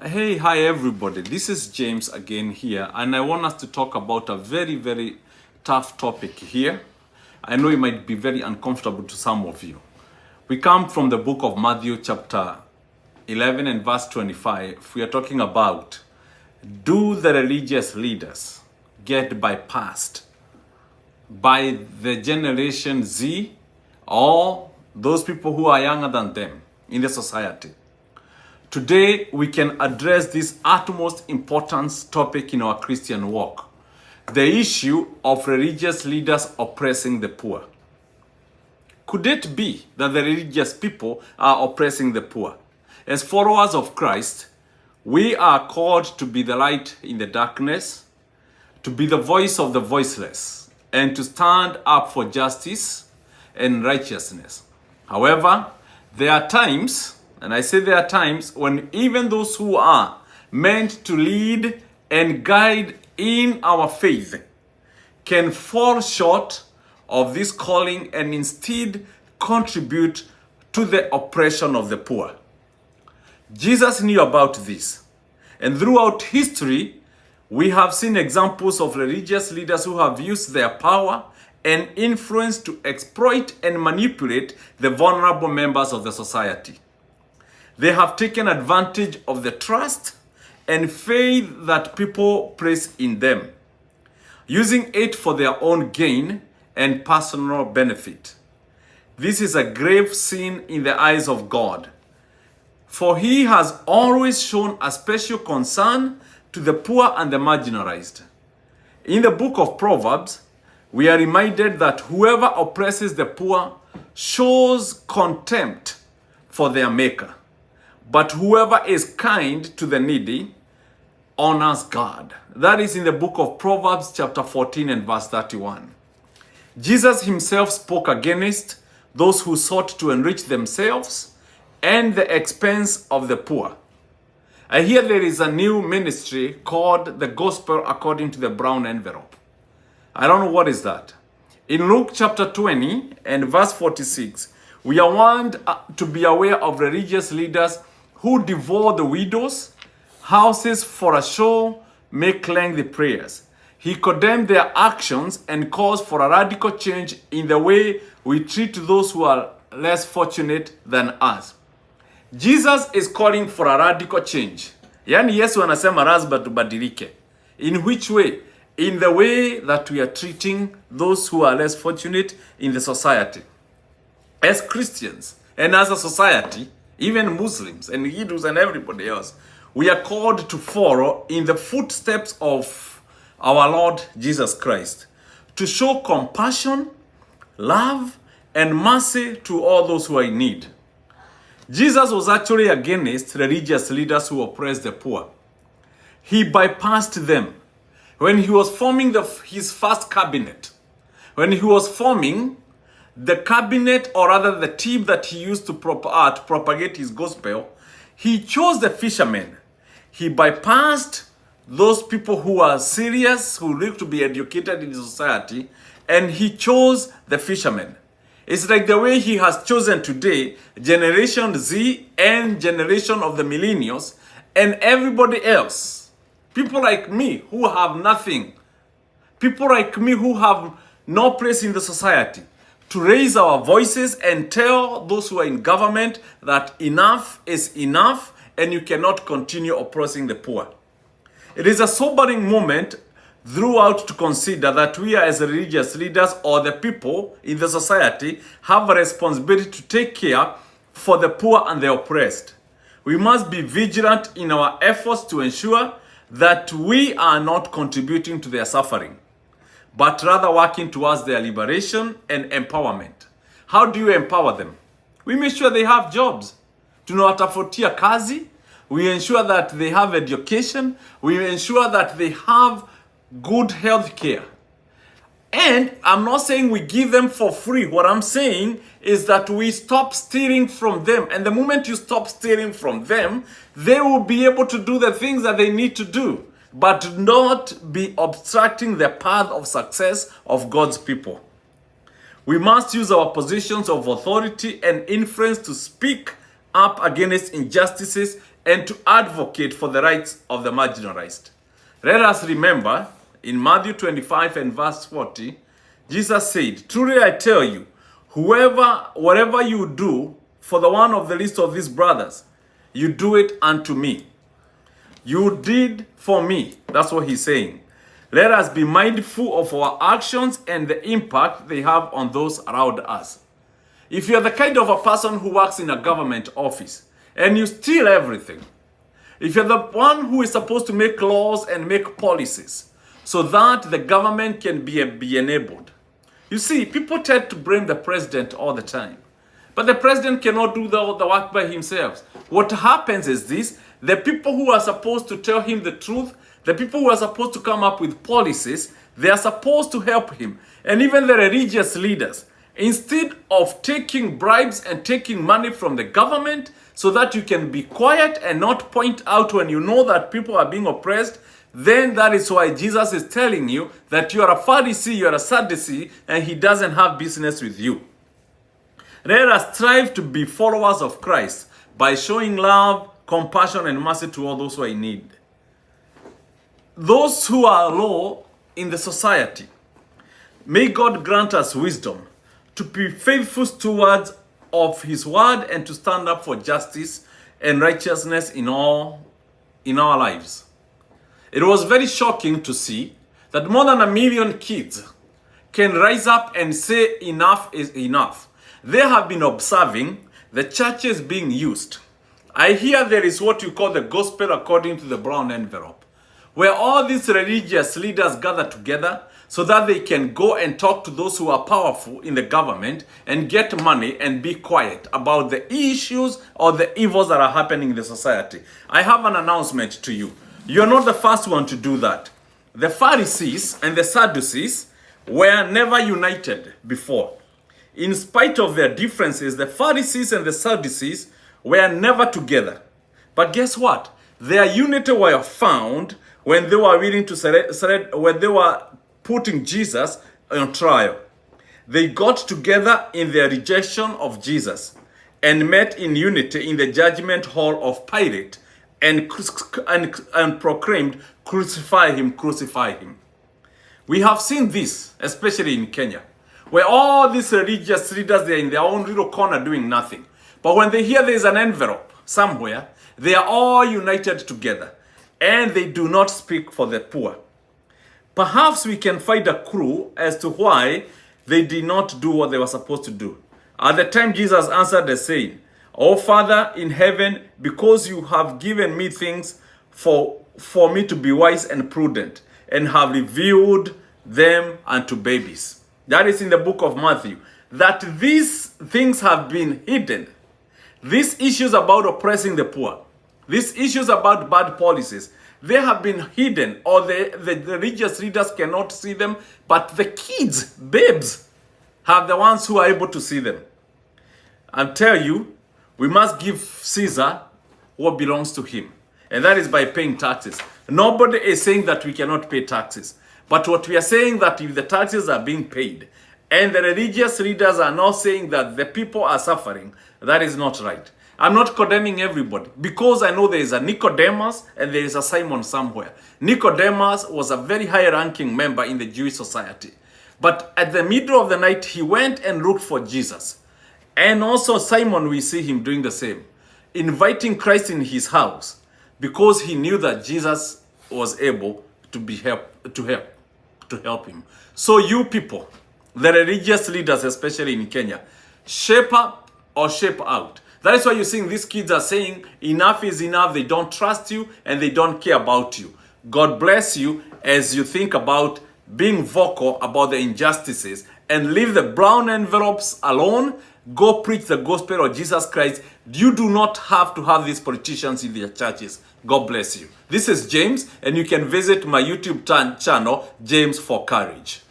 Hey, hi everybody. This is James again here, and I want us to talk about a very tough topic here. I know it might be very uncomfortable to some of you. We come from the book of Matthew, chapter 11 and verse 25. We are talking about, do the religious leaders get bypassed by the generation Z or those people who are younger than them in the society? Today, we can address this utmost importance topic in our Christian walk, the issue of religious leaders oppressing the poor. Could it be that the religious people are oppressing the poor? As followers of Christ, we are called to be the light in the darkness, to be the voice of the voiceless, and to stand up for justice and righteousness. However, there are times, and I say there are times, when even those who are meant to lead and guide in our faith can fall short of this calling and instead contribute to the oppression of the poor. Jesus knew about this. And throughout history, we have seen examples of religious leaders who have used their power and influence to exploit and manipulate the vulnerable members of the society. They have taken advantage of the trust and faith that people place in them, using it for their own gain and personal benefit. This is a grave sin in the eyes of God, for He has always shown a special concern to the poor and the marginalized. In the book of Proverbs, we are reminded that whoever oppresses the poor shows contempt for their maker. But whoever is kind to the needy honors God. That is in the book of Proverbs chapter 14 and verse 31. Jesus himself spoke against those who sought to enrich themselves and the expense of the poor. I hear there is a new ministry called the Gospel According to the Brown Envelope. I don't know what is that. In Luke chapter 20 and verse 46, we are warned to be aware of religious leaders who devour the widows' houses for a show, make lengthy prayers. He condemned their actions and calls for a radical change in the way we treat those who are less fortunate than us. Jesus is calling for a radical change. Yani Yesu anasema lazima tubadilike. In which way? In the way that we are treating those who are less fortunate in the society. As Christians and as a society, even Muslims and Hindus and everybody else, we are called to follow in the footsteps of our Lord Jesus Christ, to show compassion, love, and mercy to all those who are in need. Jesus was actually against religious leaders who oppress the poor. He bypassed them. When he was forming his first cabinet, when he was forming the cabinet, or rather the team that he used to propagate his gospel, he chose the fishermen. He bypassed those people who are serious, who need to be educated in the society, and he chose the fishermen. It's like the way he has chosen today, Generation Z and generation of the millennials, and everybody else. People like me who have nothing. People like me who have no place in the society, to raise our voices and tell those who are in government that enough is enough and you cannot continue oppressing the poor. It is a sobering moment throughout to consider that we as religious leaders or the people in the society have a responsibility to take care for the poor and the oppressed. We must be vigilant in our efforts to ensure that we are not contributing to their suffering, but rather working towards their liberation and empowerment. How do you empower them? We make sure they have jobs. Tunawatafutia kazi. We ensure that they have education. We ensure that they have good health care. And I'm not saying we give them for free. What I'm saying is that we stop stealing from them. And the moment you stop stealing from them, they will be able to do the things that they need to do, but not be obstructing the path of success of God's people. We must use our positions of authority and influence to speak up against injustices and to advocate for the rights of the marginalized. Let us remember in Matthew 25 and verse 40, Jesus said, "Truly I tell you, whatever you do for the one of the least of these brothers, you do it unto me." You did for me. That's what he's saying. Let us be mindful of our actions and the impact they have on those around us. If you're the kind of a person who works in a government office and you steal everything, if you're the one who is supposed to make laws and make policies so that the government can be enabled. You see, people tend to blame the president all the time. But the president cannot do the work by himself. What happens is this: the people who are supposed to tell him the truth, the people who are supposed to come up with policies, they are supposed to help him. And even the religious leaders, instead of taking bribes and taking money from the government so that you can be quiet and not point out when you know that people are being oppressed, then that is why Jesus is telling you that you are a Pharisee, you are a Sadducee, and he doesn't have business with you. Let us strive to be followers of Christ by showing love, compassion, and mercy to all those who are in need. Those who are low in the society, may God grant us wisdom to be faithful stewards of his word and to stand up for justice and righteousness in our lives. It was very shocking to see that more than 1 million kids can rise up and say enough is enough. They have been observing the churches being used. I hear there is what you call the gospel according to the brown envelope, where all these religious leaders gather together so that they can go and talk to those who are powerful in the government and get money and be quiet about the issues or the evils that are happening in the society. I have an announcement to you. You're not the first one to do that. The Pharisees and the Sadducees were never united before. In spite of their differences, the Pharisees and the Sadducees were never together. But guess what? Their unity were found when they were willing to when they were putting Jesus on trial. They got together in their rejection of Jesus and met in unity in the judgment hall of Pilate and proclaimed, "Crucify him, crucify him." We have seen this, especially in Kenya, where all these religious leaders, they're in their own little corner doing nothing. But when they hear there's an envelope somewhere, they are all united together and they do not speak for the poor. Perhaps we can find a clue as to why they did not do what they were supposed to do. At the time, Jesus answered the saying, "O Father in heaven, because you have given me things for me to be wise and prudent, and have revealed them unto babies." That is in the book of Matthew. That these things have been hidden. These issues about oppressing the poor, these issues about bad policies, they have been hidden, or the religious leaders cannot see them, but the kids, babes, are the ones who are able to see them. I tell you, we must give Caesar what belongs to him, and that is by paying taxes. Nobody is saying that we cannot pay taxes, but what we are saying that if the taxes are being paid and the religious leaders are now saying that the people are suffering, that is not right. I'm not condemning everybody, because I know there is a Nicodemus and there is a Simon somewhere. Nicodemus was a very high-ranking member in the Jewish society. But at the middle of the night, he went and looked for Jesus. And also Simon, we see him doing the same, inviting Christ in his house, because he knew that Jesus was able to help him. So you people, the religious leaders, especially in Kenya, shape up or shape out. That is why you're seeing these kids are saying enough is enough. They don't trust you and they don't care about you. God bless you as you think about being vocal about the injustices and leave the brown envelopes alone. Go preach the gospel of Jesus Christ. You do not have to have these politicians in their churches. God bless you. This is James, and you can visit my YouTube channel, James for Courage.